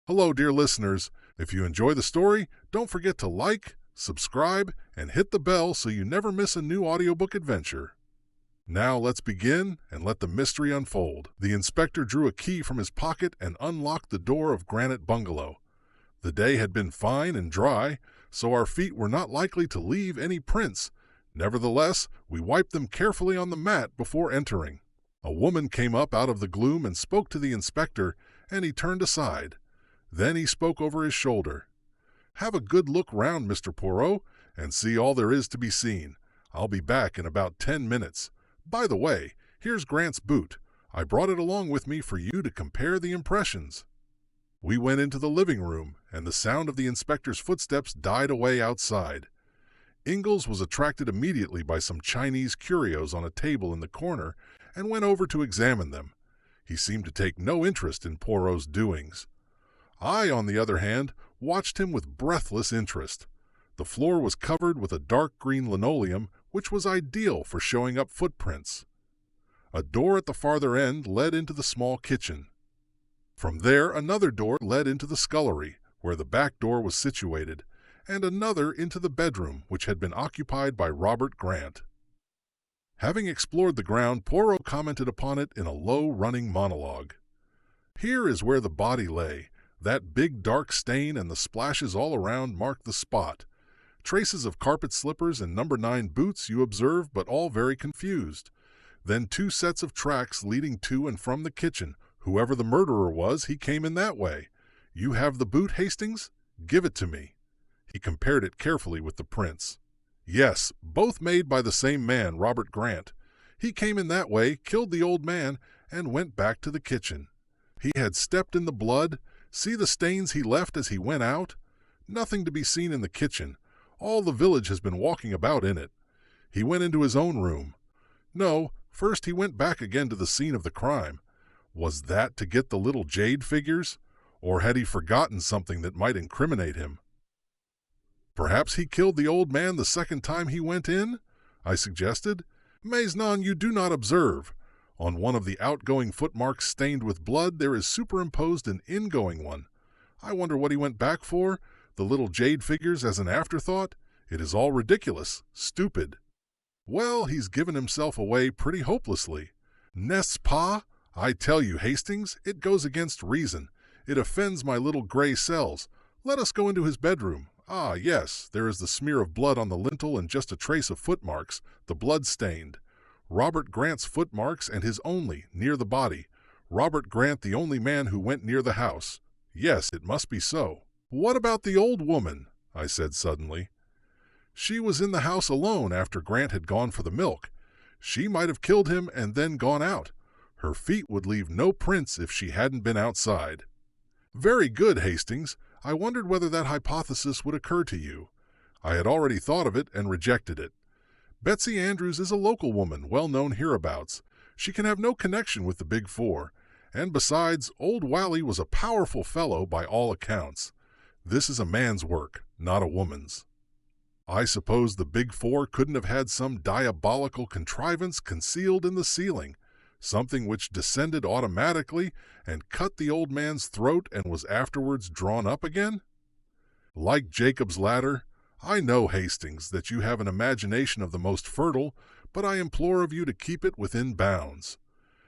Hello, dear listeners. If you enjoy the story, don't forget to like, subscribe, and hit the bell so you never miss a new audiobook adventure. Now let's begin and let the mystery unfold. The inspector drew a key from his pocket and unlocked the door of Granite Bungalow. The day had been fine and dry, so our feet were not likely to leave any prints. Nevertheless, we wiped them carefully on the mat before entering. A woman came up out of the gloom and spoke to the inspector, and he turned aside. Then he spoke over his shoulder. "Have a good look round, Mr. Poirot, and see all there is to be seen. I'll be back in about 10 minutes. By the way, here's Grant's boot. I brought it along with me for you to compare the impressions." We went into the living room, and the sound of the inspector's footsteps died away outside. Ingalls was attracted immediately by some Chinese curios on a table in the corner and went over to examine them. He seemed to take no interest in Poirot's doings. I, on the other hand, watched him with breathless interest. The floor was covered with a dark green linoleum, which was ideal for showing up footprints. A door at the farther end led into the small kitchen. From there, another door led into the scullery, where the back door was situated, and another into the bedroom, which had been occupied by Robert Grant. Having explored the ground, Poirot commented upon it in a low-running monologue. "Here is where the body lay. That big dark stain and the splashes all around mark the spot. Traces of carpet slippers and number 9 boots you observe, but all very confused. Then 2 sets of tracks leading to and from the kitchen. Whoever the murderer was, he came in that way. You have the boot, Hastings? Give it to me." He compared it carefully with the prints. "Yes, both made by the same man, Robert Grant. He came in that way, killed the old man, and went back to the kitchen. He had stepped in the blood. See the stains he left as he went out? Nothing to be seen in the kitchen. All the village has been walking about in it. He went into his own room. No, first he went back again to the scene of the crime. Was that to get the little jade figures? Or had he forgotten something that might incriminate him? Perhaps he killed the old man the second time he went in? I suggested. Mais non, you do not observe. On one of the outgoing footmarks stained with blood there is superimposed an ingoing one. I wonder what he went back for? The little jade figures as an afterthought? It is all ridiculous, stupid. Well, he's given himself away pretty hopelessly. N'est-ce pas? I tell you, Hastings, it goes against reason. It offends my little gray cells. Let us go into his bedroom. Ah, yes, there is the smear of blood on the lintel and just a trace of footmarks, the blood stained. Robert Grant's footmarks and his only, near the body. Robert Grant the only man who went near the house. Yes, it must be so. What about the old woman? I said suddenly. She was in the house alone after Grant had gone for the milk. She might have killed him and then gone out. Her feet would leave no prints if she hadn't been outside. Very good, Hastings. I wondered whether that hypothesis would occur to you. I had already thought of it and rejected it. Betsy Andrews is a local woman, well known hereabouts. She can have no connection with the Big Four. And besides, old Wally was a powerful fellow by all accounts. This is a man's work, not a woman's. I suppose the Big Four couldn't have had some diabolical contrivance concealed in the ceiling, something which descended automatically and cut the old man's throat and was afterwards drawn up again? Like Jacob's ladder, I know, Hastings, that you have an imagination of the most fertile, but I implore of you to keep it within bounds.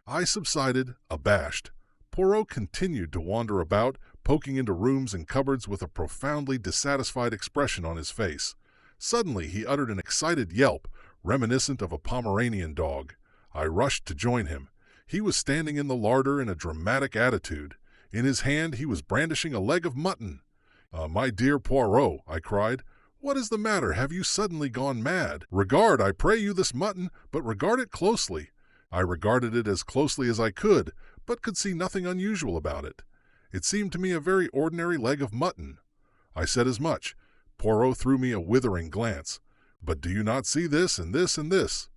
I subsided, abashed. Poirot continued to wander about, poking into rooms and cupboards with a profoundly dissatisfied expression on his face. Suddenly he uttered an excited yelp, reminiscent of a Pomeranian dog. I rushed to join him. He was standing in the larder in a dramatic attitude. In his hand he was brandishing a leg of mutton. "My dear Poirot," I cried, "what is the matter? Have you suddenly gone mad? Regard, I pray you, this mutton, but regard it closely." I regarded it as closely as I could, but could see nothing unusual about it. It seemed to me a very ordinary leg of mutton. I said as much. Poirot threw me a withering glance. "But do you not see this and this and this?"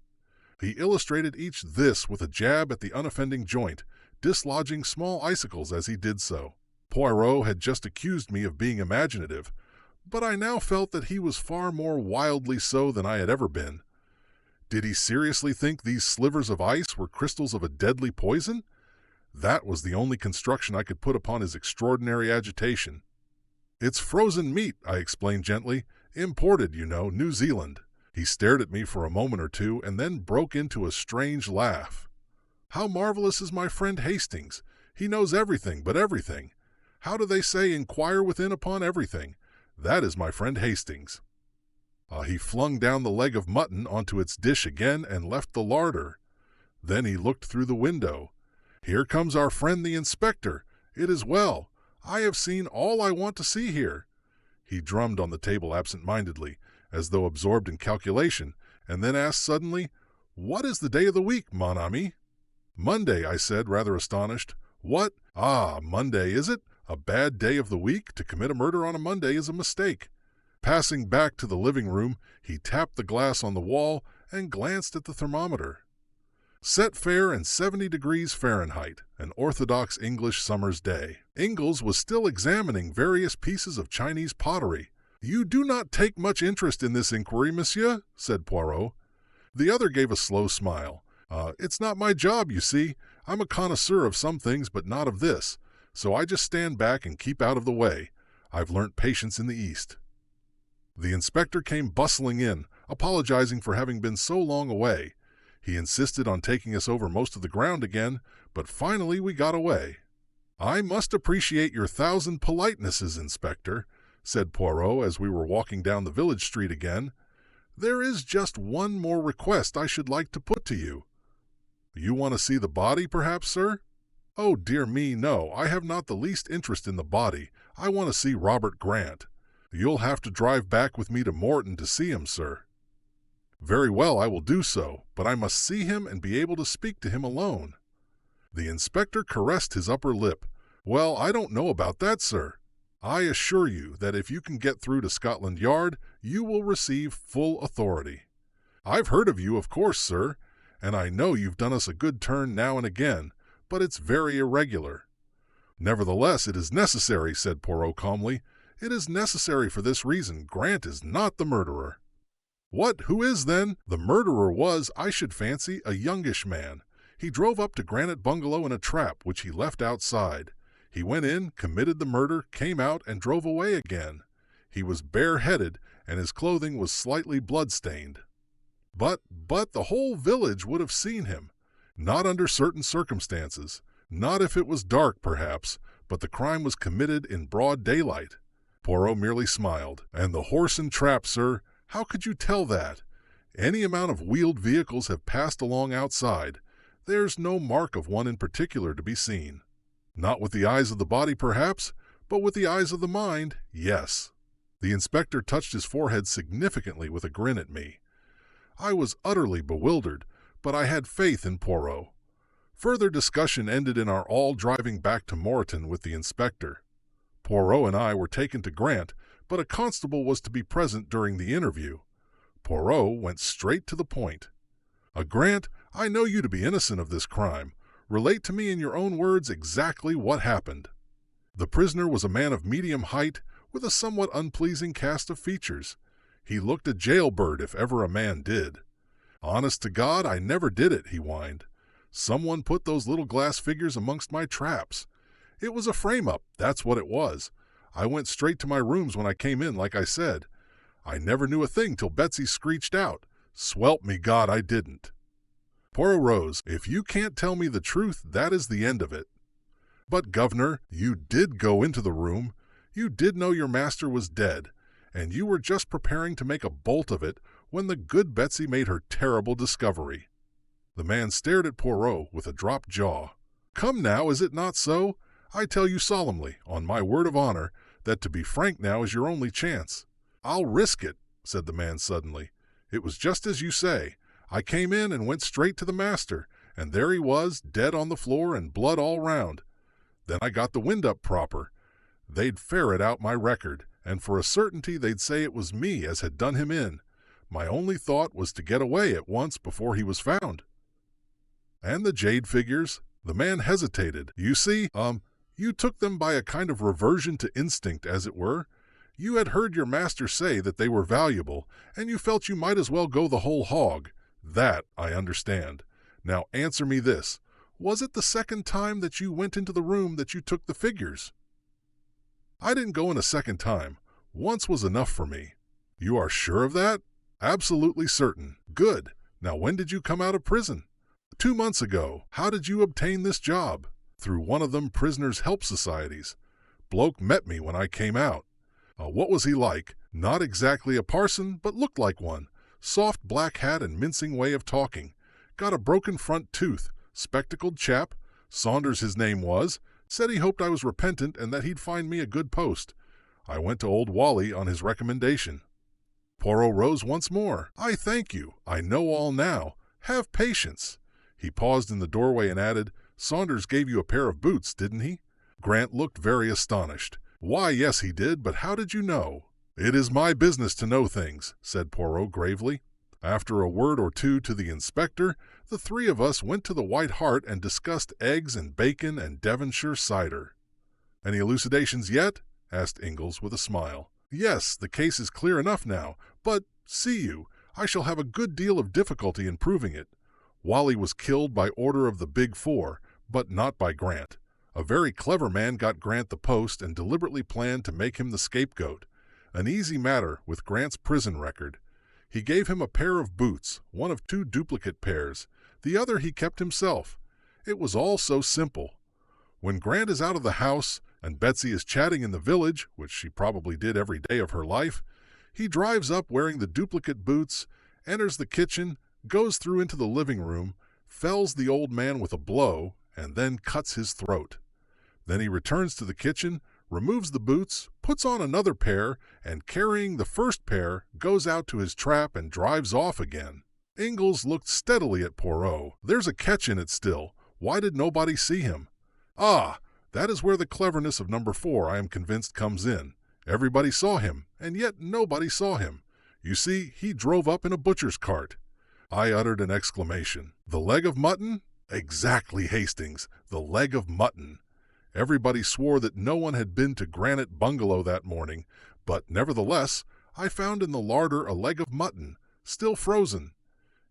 He illustrated each "this" with a jab at the unoffending joint, dislodging small icicles as he did so. Poirot had just accused me of being imaginative, but I now felt that he was far more wildly so than I had ever been. Did he seriously think these slivers of ice were crystals of a deadly poison? That was the only construction I could put upon his extraordinary agitation. "It's frozen meat," I explained gently. "Imported, you know, New Zealand." He stared at me for a moment or two and then broke into a strange laugh. "How marvelous is my friend Hastings! He knows everything but everything. How do they say, inquire within upon everything? That is my friend Hastings." He flung down the leg of mutton onto its dish again and left the larder. Then he looked through the window. "Here comes our friend the inspector. It is well. I have seen all I want to see here." He drummed on the table absent-mindedly, as though absorbed in calculation, and then asked suddenly, "What is the day of the week, mon ami?" "Monday," I said, rather astonished. "What? Ah, Monday, is it? A bad day of the week? To commit a murder on a Monday is a mistake." Passing back to the living room, he tapped the glass on the wall and glanced at the thermometer. Set fair and 70 degrees Fahrenheit, an orthodox English summer's day. Ingalls was still examining various pieces of Chinese pottery. "You do not take much interest in this inquiry, monsieur?" said Poirot. The other gave a slow smile. It's not my job, you see. I'm a connoisseur of some things, but not of this, so I just stand back and keep out of the way. I've learnt patience in the East." The inspector came bustling in, apologizing for having been so long away. He insisted on taking us over most of the ground again, but finally we got away. "I must appreciate your 1,000 politenesses, Inspector," said Poirot as we were walking down the village street again. "There is just one more request I should like to put to you." "You want to see the body, perhaps, sir?" "Oh, dear me, no. I have not the least interest in the body. I want to see Robert Grant. You'll have to drive back with me to Morton to see him, sir." "Very well, I will do so, but I must see him and be able to speak to him alone." The inspector caressed his upper lip. "Well, I don't know about that, sir. I assure you that if you can get through to Scotland Yard, you will receive full authority. I've heard of you, of course, sir, and I know you've done us a good turn now and again, but it's very irregular." "Nevertheless, it is necessary," said Poirot calmly. "It is necessary for this reason. Grant is not the murderer." "What? Who is, then?" "The murderer was, I should fancy, a youngish man. He drove up to Granite Bungalow in a trap, which he left outside. He went in, committed the murder, came out, and drove away again. He was bare-headed, and his clothing was slightly blood-stained." But the whole village would have seen him. Not under certain circumstances. Not if it was dark, perhaps, but the crime was committed in broad daylight." Poirot merely smiled. "And the horse and trap, sir? How could you tell that? Any amount of wheeled vehicles have passed along outside. There's no mark of one in particular to be seen. Not with the eyes of the body, perhaps, but with the eyes of the mind, yes." The inspector touched his forehead significantly with a grin at me. I was utterly bewildered, but I had faith in Poirot. Further discussion ended in our all driving back to Morton with the inspector. Poirot and I were taken to Grant, but a constable was to be present during the interview. Poirot went straight to the point. "Grant, I know you to be innocent of this crime. Relate to me in your own words exactly what happened." "The prisoner was a man of medium height, with a somewhat unpleasing cast of features. He looked a jailbird if ever a man did. Honest to God, I never did it," he whined. "Someone put those little glass figures amongst my traps. It was a frame-up, that's what it was. I went straight to my rooms when I came in, like I said. I never knew a thing till Betsy screeched out. Swelp me God, I didn't." Poirot rose. "If you can't tell me the truth, that is the end of it." "But, governor, you did go into the room. You did know your master was dead, and you were just preparing to make a bolt of it when the good Betsy made her terrible discovery." The man stared at Poirot with a dropped jaw. "Come now, is it not so? I tell you solemnly, on my word of honor, that to be frank now is your only chance." "I'll risk it," said the man suddenly. "It was just as you say. I came in and went straight to the master, and there he was, dead on the floor and blood all round. Then I got the wind up proper. They'd ferret out my record, and for a certainty they'd say it was me as had done him in. My only thought was to get away at once before he was found." "And the jade figures?" The man hesitated. "You see, you took them by a kind of reversion to instinct, as it were. You had heard your master say that they were valuable, and you felt you might as well go the whole hog. That I understand. Now answer me this. Was it the second time that you went into the room that you took the figures?" "I didn't go in a second time. Once was enough for me." "You are sure of that?" "Absolutely certain." "Good. Now when did you come out of prison?" 2 months ago." "How did you obtain this job?" "Through one of them prisoners' help societies. Bloke met me when I came out." "What was he like?" "Not exactly a parson, but looked like one. Soft black hat and mincing way of talking. Got a broken front tooth. Spectacled chap. Saunders his name was. Said he hoped I was repentant and that he'd find me a good post. I went to old Wally on his recommendation." Poirot rose once more. "I thank you. I know all now. Have patience." He paused in the doorway and added, "Saunders gave you a pair of boots, didn't he?" Grant looked very astonished. "Why, yes, he did, but how did you know?" "It is my business to know things," said Poirot gravely. After a word or two to the inspector, the three of us went to the White Hart and discussed eggs and bacon and Devonshire cider. "Any elucidations yet?" asked Ingalls with a smile. "Yes, the case is clear enough now, but, see you, I shall have a good deal of difficulty in proving it. Wally was killed by order of the Big Four, but not by Grant. A very clever man got Grant the post and deliberately planned to make him the scapegoat. An easy matter with Grant's prison record. He gave him a pair of boots, one of 2 duplicate pairs. The other he kept himself. It was all so simple. When Grant is out of the house and Betsy is chatting in the village, which she probably did every day of her life, he drives up wearing the duplicate boots, enters the kitchen, goes through into the living room, fells the old man with a blow, and then cuts his throat. Then he returns to the kitchen, removes the boots, puts on another pair, and carrying the first pair, goes out to his trap and drives off again." Ingalls looked steadily at Poirot. "There's a catch in it still. Why did nobody see him?" "Ah, that is where the cleverness of number 4, I am convinced, comes in. Everybody saw him, and yet nobody saw him. You see, he drove up in a butcher's cart." I uttered an exclamation. "The leg of mutton?" "Exactly, Hastings, the leg of mutton." Everybody swore that no one had been to Granite Bungalow that morning, but nevertheless, I found in the larder a leg of mutton, still frozen.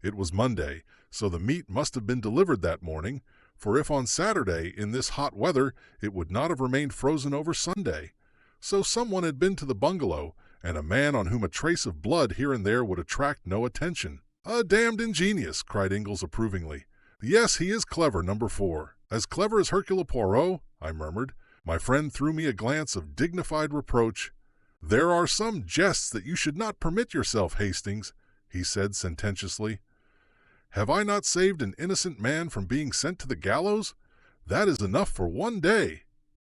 It was Monday, so the meat must have been delivered that morning, for if on Saturday, in this hot weather, it would not have remained frozen over Sunday. So someone had been to the bungalow, and a man on whom a trace of blood here and there would attract no attention. "Damned ingenious," cried Ingalls approvingly. "Yes, he is clever, number 4. As clever as Hercule Poirot," I murmured. My friend threw me a glance of dignified reproach. "There are some jests that you should not permit yourself, Hastings," he said sententiously. "Have I not saved an innocent man from being sent to the gallows? That is enough for one day."